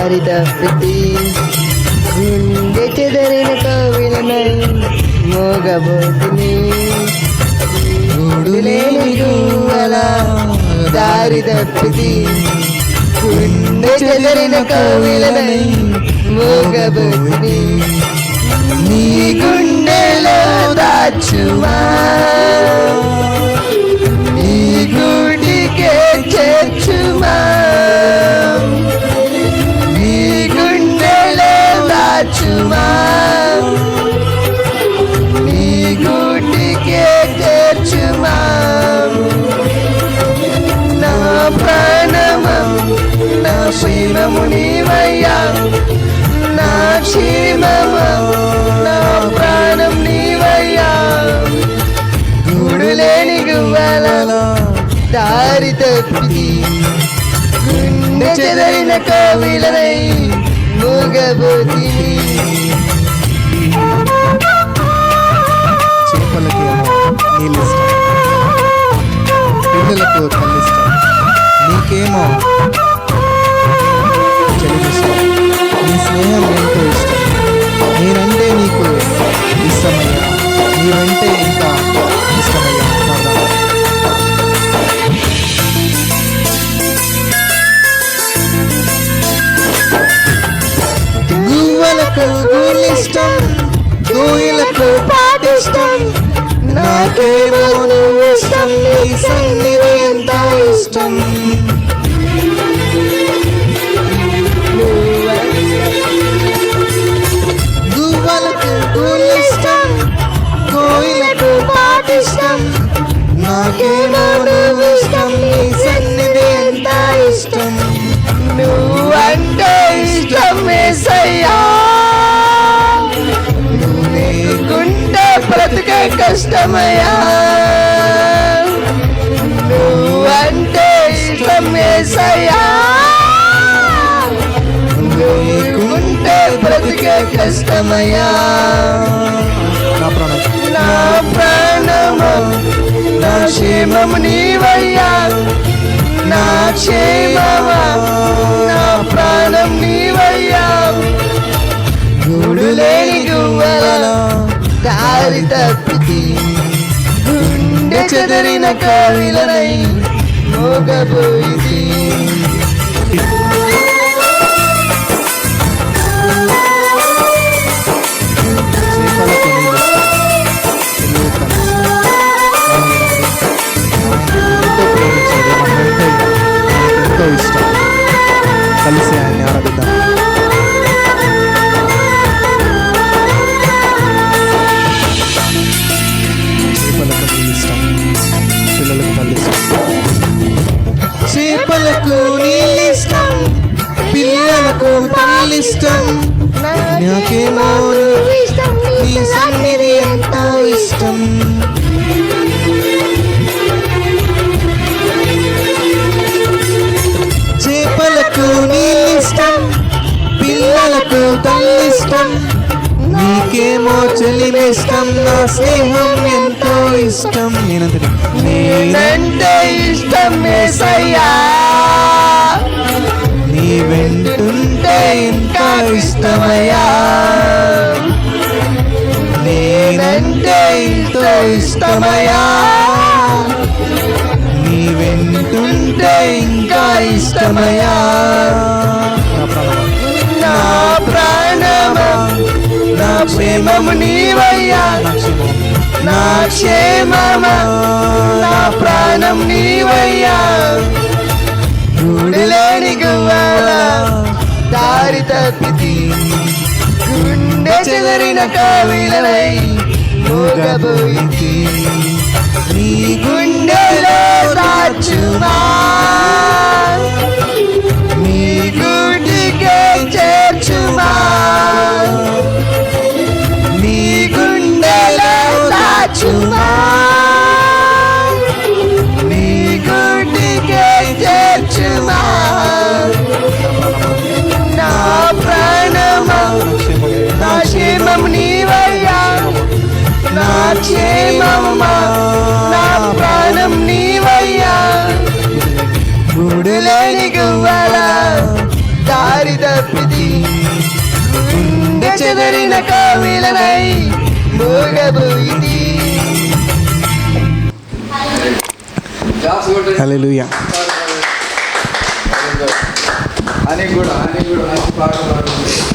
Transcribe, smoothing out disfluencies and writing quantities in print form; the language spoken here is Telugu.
దారి తప్పితి గుండె చెదరిన కవిలనై మోగబోతుని గూడులేని గువ్వల దారి తప్పితి గుండె చెదరిన కవిలనై మోగబోతుని నీ గుండెలో దాచుమా నీ గుడికే చేర్చుమా నీ గుండెలో దాచుమా నీ గుడికే చేర్చుమా నా ప్రాణమా నా క్షేమము నీవయ్యా నా క్షేమమా నా ప్రాణం నీవయ్యా గూడులేని గువ్వలలో దారి తప్పితి గుండె చెదరిన కవిలనై మూగబోతిని చేపలకేమో నీళ్ళిష్టం, పిల్లలకు తల్లిష్టం, నీకేమో చెల్లిష్టం. నీ స్నేహం ఎంతో ఇష్టం, నేనంటే నీకు ఇష్టమయ్యా, నీవంటే ఇంకా ఇష్టమయ్యా. గువ్వలకు గూళ్ళిష్టం, కోయిలకు పాటిష్టం, నాకేమో నువ్వు ఇష్టం, నీ సన్నిధి ఎంత ఇష్టం. గువ్వలకు గూళ్ళిష్టం, కోయిలకు పాటిష్టం, నాకేమో నువ్వు ఇష్టం, నీ సన్నిధి ఎంత ఇష్టం. నువ్వంటే ఇష్టం యేసయ్యా నువ్వు లేకుంటే బ్రతుకే కష్టమయ్యా నువ్వంటే ఇష్టం యేసయ్యా నువ్వు లేకుంటే బ్రతుకే కష్టమయ్యా నా ప్రాణము నా క్షేమము నీవయ్యా నా క్షేమమా నా ప్రాణం నీవయ్యా గూడులేని గువ్వలలో దారి తప్పితి గుండె చెదరిన కవిలనై మోగబోయితి ఇష్టం. కలిసి ఆయన్ని ఆరాధిద్దాం. చేపలకు నీళ్ళిష్టం, పిల్లలకు తల్లిష్టం. చేపలకు నీళ్ళిష్టం, పిల్లలకు తల్లిష్టం, నాకేమో నీ సన్నిధి ఎంతో ఇష్టం. చేపలకు నీళ్ళిష్టం, పిల్లలకు తల్లిష్టం, నీకేమో చెల్లిమిష్టం, నా స్నేహం ఎంతో ఇష్టం. నేనంటే ఇష్టం యేసయ్యా నీ వెంటుంటే ఇంకా ఇష్టమయ్యా నేనంటే ఎంతో ఇష్టమయ్యా నీ వెంటుంటే ఇంకా ఇష్టమయ్యా నా ప్రాణమా నా ప్రేమము నీవయ్యా నా క్షేమమా నా ప్రాణం నీవయ్యా గూడులేని గువ్వల దారి తప్పితి గుండె చెదరిన కవిలనై మూగబోయితి నీ గుండెలో దాచుమా నీ గుడికే చేర్చుమా నీ గుండెలో దాచుమా నీ గుడికే చేర్చుమా నా ప్రాణమా నా క్షేమము నీవయ్యా నా క్షేమమా నా ప్రాణం నీవయ్యా గూడులేని గువ్వల దారి తప్పి అలరిన కోవిలనై మూగబోయింది. హల్లెలూయా. అని కూడా మంచి పాట పాడుతుంది.